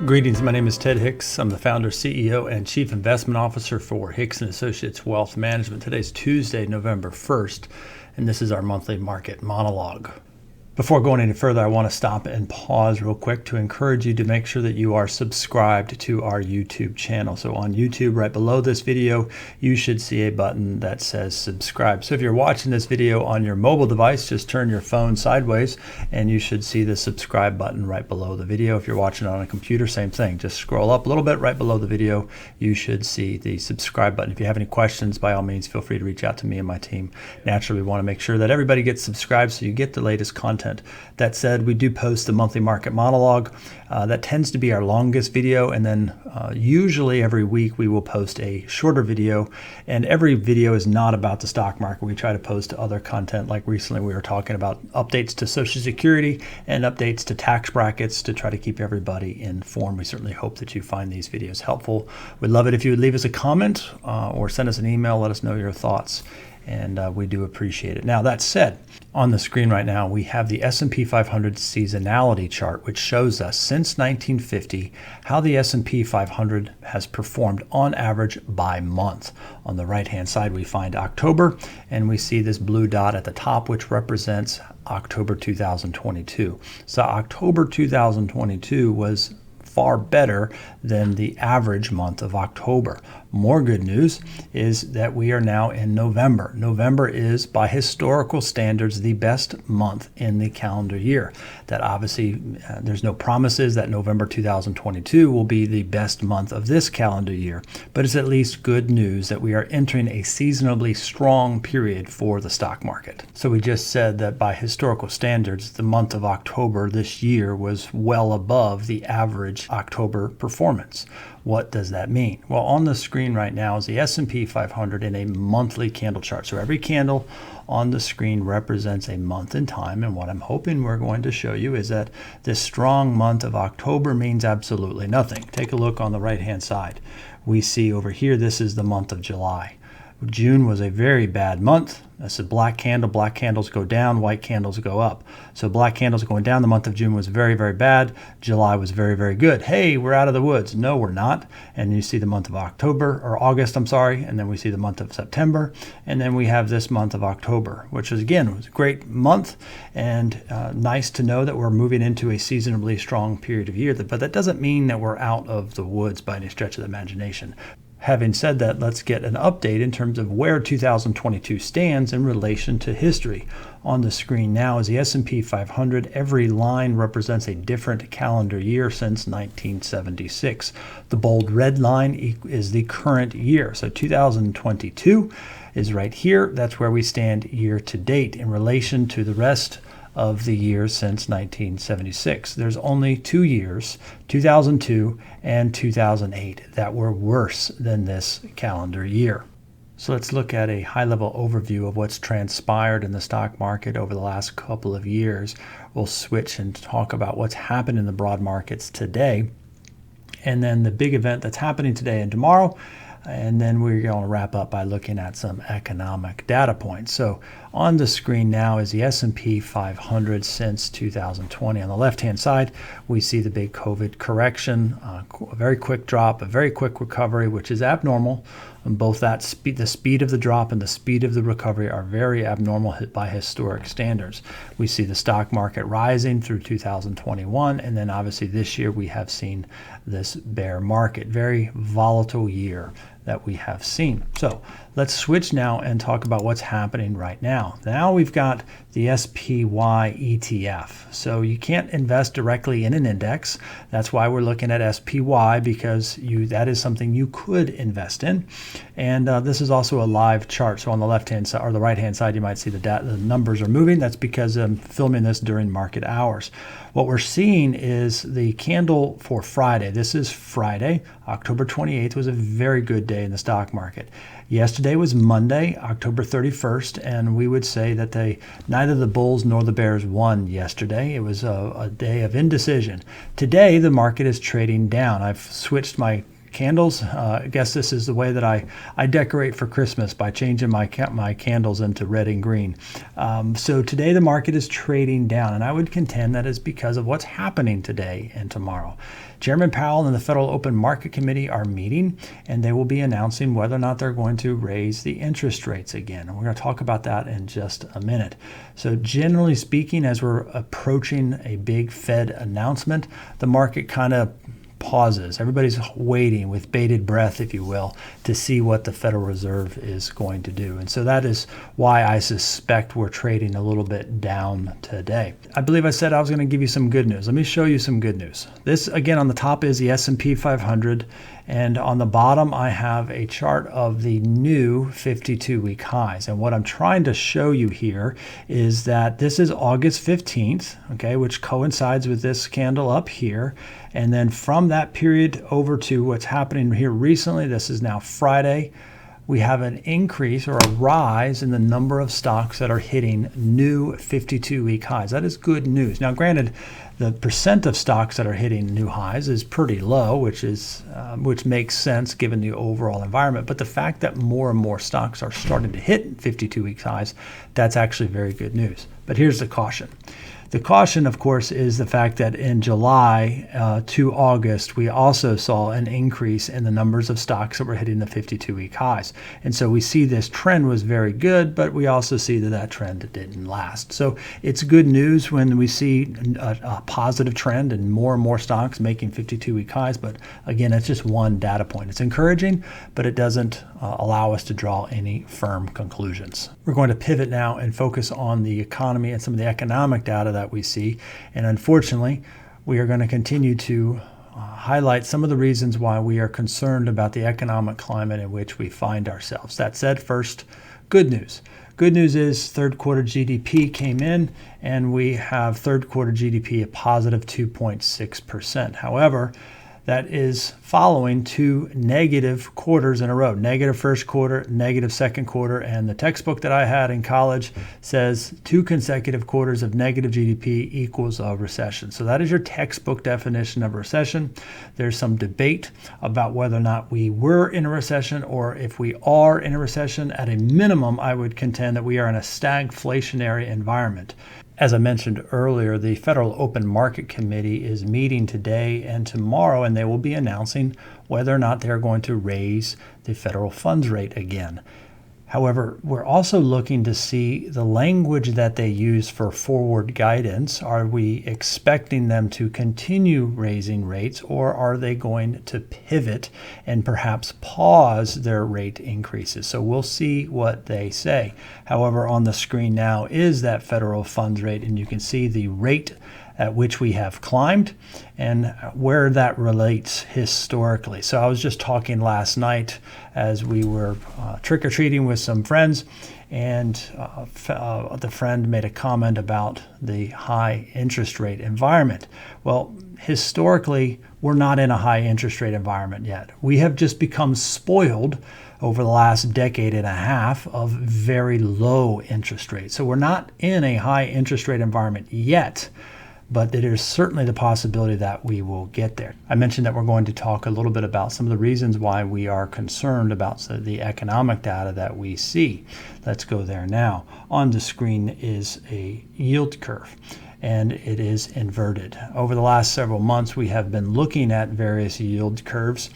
Greetings, my name is Ted Hicks. I'm the founder, CEO, and Chief Investment Officer for Hicks & Associates Wealth Management. Today's Tuesday, November 1st, and this is our monthly market monologue. Before going any further, I want to stop and pause real quick to encourage you to make sure that you are subscribed to our YouTube channel. So on YouTube, right below this video, you should see a button that says subscribe. So if you're watching this video on your mobile device, just turn your phone sideways and you should see the subscribe button right below the video. If you're watching on a computer, same thing. Just scroll up a little bit right below the video. You should see the subscribe button. If you have any questions, by all means, feel free to reach out to me and my team. Naturally, we want to make sure that everybody gets subscribed so you get the latest content. That said, we do post the monthly market monologue. That tends to be our longest video, and then usually every week we will post a shorter video, and every video is not about the stock market. We try to post other content, like recently we were talking about updates to Social Security and updates to tax brackets to try to keep everybody informed. We certainly hope that you find these videos helpful. We'd love it if you would leave us a comment or send us an email, let us know your thoughts. And we do appreciate it. Now, that said, on the screen right now, we have the S&P 500 seasonality chart, which shows us since 1950 how the S&P 500 has performed on average by month. On the right-hand side, we find October, and we see this blue dot at the top, which represents October 2022. So October 2022 was far better than the average month of October. More good news is that we are now in November. November is, by historical standards, the best month in the calendar year. That obviously, there's no promises that November 2022 will be the best month of this calendar year, but it's at least good news that we are entering a seasonably strong period for the stock market. So we just said that by historical standards, the month of October this year was well above the average October performance. What does that mean? Well, on the screen right now is the S&P 500 in a monthly candle chart. So every candle on the screen represents a month in time. And what I'm hoping we're going to show you is that this strong month of October means absolutely nothing. Take a look on the right-hand side. We see over here, this is the month of July. June was a very bad month. That's a black candle. Black candles go down, white candles go up. So black candles going down. The month of June was very, very bad. July was very, very good. Hey, we're out of the woods. No, we're not. And you see the month of August, and then we see the month of September. And then we have this month of October, which was, again, was a great month, and nice to know that we're moving into a seasonably strong period of year. But that doesn't mean that we're out of the woods by any stretch of the imagination. Having said that, let's get an update in terms of where 2022 stands in relation to history. On the screen now is the S&P 500. Every line represents a different calendar year since 1976. The bold red line is the current year. So 2022 is right here. That's where we stand year to date in relation to the rest of the years since 1976. There's only 2 years, 2002 and 2008, that were worse than this calendar year. So let's look at a high-level overview of what's transpired in the stock market over the last couple of years. We'll switch and talk about what's happened in the broad markets today, and then the big event that's happening today and tomorrow. And then we're going to wrap up by looking at some economic data points. So on the screen now is the S&P 500 since 2020. On the left-hand side, we see the big COVID correction, a very quick drop, a very quick recovery, which is abnormal. And both the speed of the drop and the speed of the recovery are very abnormal by historic standards. We see the stock market rising through 2021, and then obviously this year we have seen this bear market, very volatile year that we have seen. So let's switch now and talk about what's happening right now. Now we've got the SPY ETF. So you can't invest directly in an index. That's why we're looking at SPY, because that is something you could invest in. And this is also a live chart. So on the left-hand side or the right-hand side, you might see the numbers are moving. That's because I'm filming this during market hours. What we're seeing is the candle for Friday. This is Friday, October 28th, was a very good day in the stock market. Yesterday was Monday, October 31st, and we would say that neither the bulls nor the bears won yesterday. It was a day of indecision. Today, the market is trading down. I've switched my candles. I guess this is the way that I decorate for Christmas, by changing my candles into red and green. So today the market is trading down, and I would contend that is because of what's happening today and tomorrow. Chairman Powell and the Federal Open Market Committee are meeting, and they will be announcing whether or not they're going to raise the interest rates again. And we're going to talk about that in just a minute. So generally speaking, as we're approaching a big Fed announcement, the market kind of pauses. Everybody's waiting with bated breath, if you will, to see what the Federal Reserve is going to do. And so that is why I suspect we're trading a little bit down today. I believe I said I was going to give you some good news. Let me show you some good news. This, again, on the top is the S&P 500, and on the bottom I have a chart of the new 52-week highs. And what I'm trying to show you here is that this is August 15th, okay, which coincides with this candle up here. And then from that period over to what's happening here recently, this is now Friday, we have an increase or a rise in the number of stocks that are hitting new 52-week highs. That is good news. Now, granted, the percent of stocks that are hitting new highs is pretty low, which makes sense given the overall environment. But the fact that more and more stocks are starting to hit 52-week highs, that's actually very good news. But here's the caution. The caution, of course, is the fact that in July to August, we also saw an increase in the numbers of stocks that were hitting the 52-week highs. And so we see this trend was very good, but we also see that that trend didn't last. So it's good news when we see a positive trend and more stocks making 52-week highs. But again, it's just one data point. It's encouraging, but it doesn't allow us to draw any firm conclusions. We're going to pivot now and focus on the economy and some of the economic data that we see. And unfortunately, we are going to continue to highlight some of the reasons why we are concerned about the economic climate in which we find ourselves. That said, first, good news. Good news is third quarter GDP came in, and we have third quarter GDP at positive 2.6%. However, that is following two negative quarters in a row. Negative first quarter, negative second quarter, and the textbook that I had in college says 2 consecutive quarters of negative GDP equals a recession. So that is your textbook definition of a recession. There's some debate about whether or not we were in a recession, or if we are in a recession. At a minimum, I would contend that we are in a stagflationary environment. As I mentioned earlier, the Federal Open Market Committee is meeting today and tomorrow, and they will be announcing whether or not they're going to raise the federal funds rate again. However, we're also looking to see the language that they use for forward guidance. Are we expecting them to continue raising rates, or are they going to pivot and perhaps pause their rate increases? So we'll see what they say. However, on the screen now is that federal funds rate, and you can see the rate at which we have climbed and where that relates historically. So I was just talking last night as we were trick-or-treating with some friends, and the friend made a comment about the high interest rate environment. Well, historically, we're not in a high interest rate environment yet. We have just become spoiled over the last decade and a half of very low interest rates. So we're not in a high interest rate environment yet, but there is certainly the possibility that we will get there. I mentioned that we're going to talk a little bit about some of the reasons why we are concerned about the economic data that we see. Let's go there now. On the screen is a yield curve, and it is inverted. Over the last several months, we have been looking at various yield curves,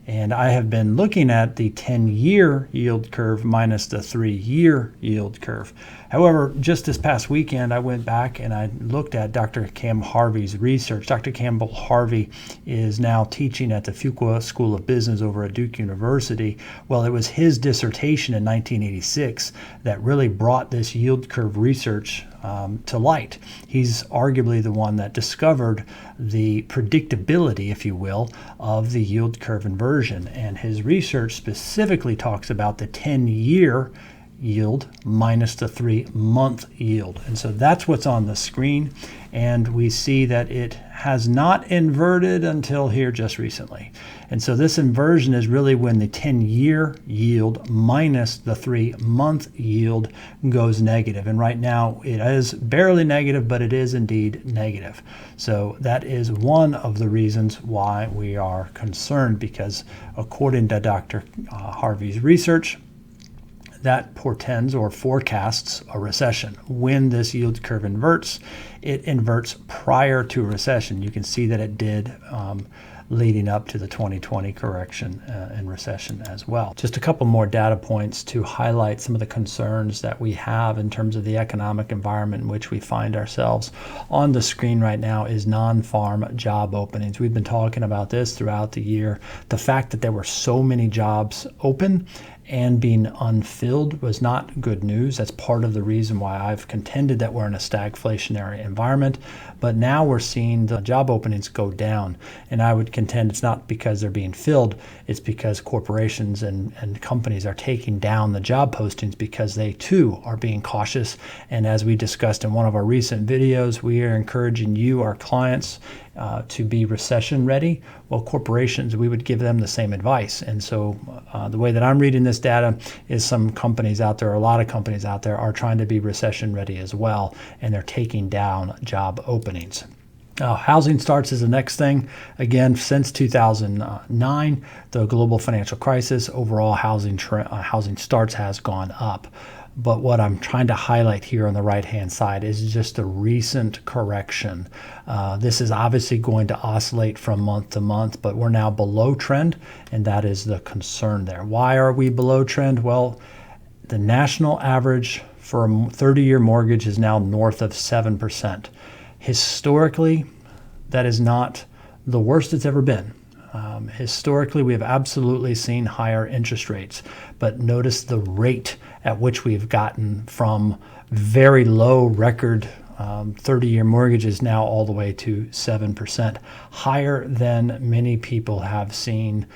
and I have been looking at the 10-year yield curve minus the 3-year yield curve. However, just this past weekend, I went back and I looked at Dr. Cam Harvey's research. Dr. Campbell Harvey is now teaching at the Fuqua School of Business over at Duke University. Well, it was his dissertation in 1986 that really brought this yield curve research to light. He's arguably the one that discovered the predictability, if you will, of the yield curve inversion. And his research specifically talks about the 10-year yield minus the 3-month yield. And so that's what's on the screen. And we see that it has not inverted until here just recently. And so this inversion is really when the 10-year yield minus the 3-month yield goes negative. And right now it is barely negative, but it is indeed negative. So that is one of the reasons why we are concerned, because according to Dr. Harvey's research, that portends or forecasts a recession. When this yield curve inverts, it inverts prior to a recession. You can see that it did leading up to the 2020 correction and recession as well. Just a couple more data points to highlight some of the concerns that we have in terms of the economic environment in which we find ourselves. On the screen right now is non-farm job openings. We've been talking about this throughout the year. The fact that there were so many jobs open and being unfilled was not good news. That's part of the reason why I've contended that we're in a stagflationary environment. But now we're seeing the job openings go down. And I would contend it's not because they're being filled, it's because corporations and companies are taking down the job postings because they too are being cautious. And as we discussed in one of our recent videos, we are encouraging you, our clients, to be recession ready. Well, corporations, we would give them the same advice. And so the way that I'm reading this data is some companies out there, a lot of companies out there are trying to be recession ready as well, and they're taking down job openings. Housing starts is the next thing. Again, since 2009, the global financial crisis, overall housing starts has gone up. But what I'm trying to highlight here on the right-hand side is just a recent correction. This is obviously going to oscillate from month to month, but we're now below trend, and that is the concern there. Why are we below trend? Well, the national average for a 30-year mortgage is now north of 7%. Historically, that is not the worst it's ever been. Historically, we have absolutely seen higher interest rates, but notice the rate at which we've gotten from very low record 30-year mortgages now all the way to 7%, higher than many people have seen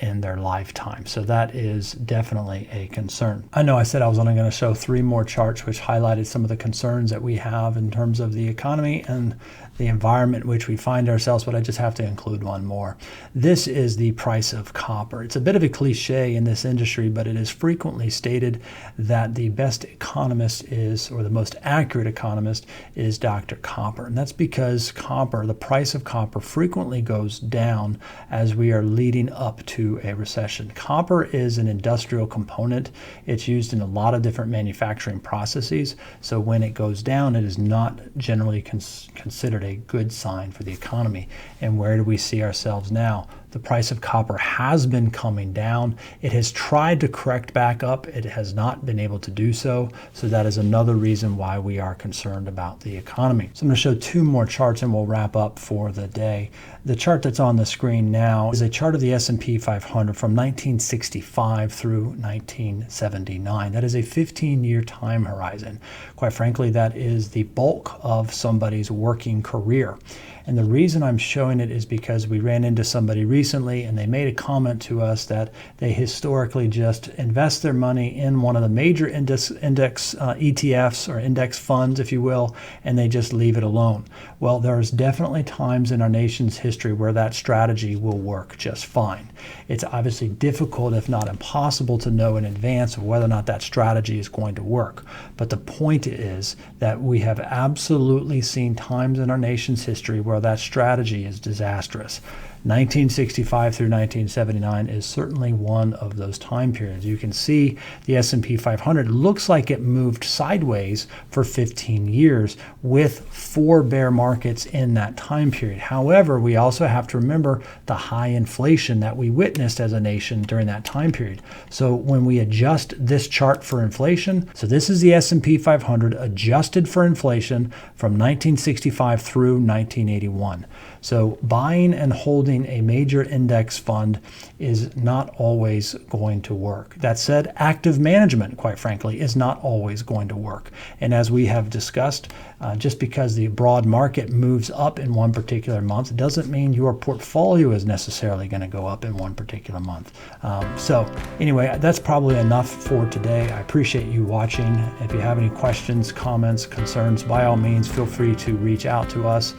in their lifetime. So that is definitely a concern. I know I said I was only going to show 3 more charts which highlighted some of the concerns that we have in terms of the economy and the environment in which we find ourselves, but I just have to include one more. This is the price of copper. It's a bit of a cliche in this industry, but it is frequently stated that the best economist is, or the most accurate economist is Dr. Copper. And that's because copper, the price of copper frequently goes down as we are leading up to a recession. Copper is an industrial component. It's used in a lot of different manufacturing processes. So when it goes down, it is not generally considered a good sign for the economy. And where do we see ourselves now? The price of copper has been coming down. It has tried to correct back up. It has not been able to do so. So that is another reason why we are concerned about the economy. So I'm going to show 2 more charts and we'll wrap up for the day. The chart that's on the screen now is a chart of the S&P 500 from 1965 through 1979. That is a 15-year time horizon. Quite frankly, that is the bulk of somebody's working career. And the reason I'm showing it is because we ran into somebody recently and they made a comment to us that they historically just invest their money in one of the major index ETFs or index funds, if you will, and they just leave it alone. Well, there's definitely times in our nation's history where that strategy will work just fine. It's obviously difficult, if not impossible, to know in advance of whether or not that strategy is going to work. But the point is that we have absolutely seen times in our nation's history where that strategy is disastrous. 1965 through 1979 is certainly one of those time periods. You can see the S&P 500 looks like it moved sideways for 15 years with 4 bear markets in that time period. However, we also have to remember the high inflation that we witnessed as a nation during that time period. So when we adjust this chart for inflation, so this is the S&P 500 adjusted for inflation from 1965 through 1981. So buying and holding building a major index fund is not always going to work. That said, active management, quite frankly, is not always going to work. And as we have discussed, just because the broad market moves up in one particular month doesn't mean your portfolio is necessarily going to go up in one particular month. So anyway, that's probably enough for today. I appreciate you watching. If you have any questions, comments, concerns, by all means, feel free to reach out to us.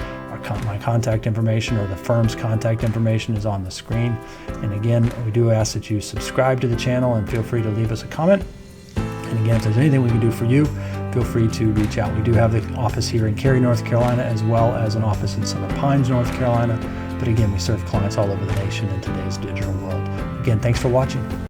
My contact information or the firm's contact information is on the screen. And again, we do ask that you subscribe to the channel and feel free to leave us a comment. And again, if there's anything we can do for you, feel free to reach out. We do have the office here in Cary, North Carolina, as well as an office in Southern Pines, North Carolina. But again, we serve clients all over the nation in today's digital world. Again, thanks for watching.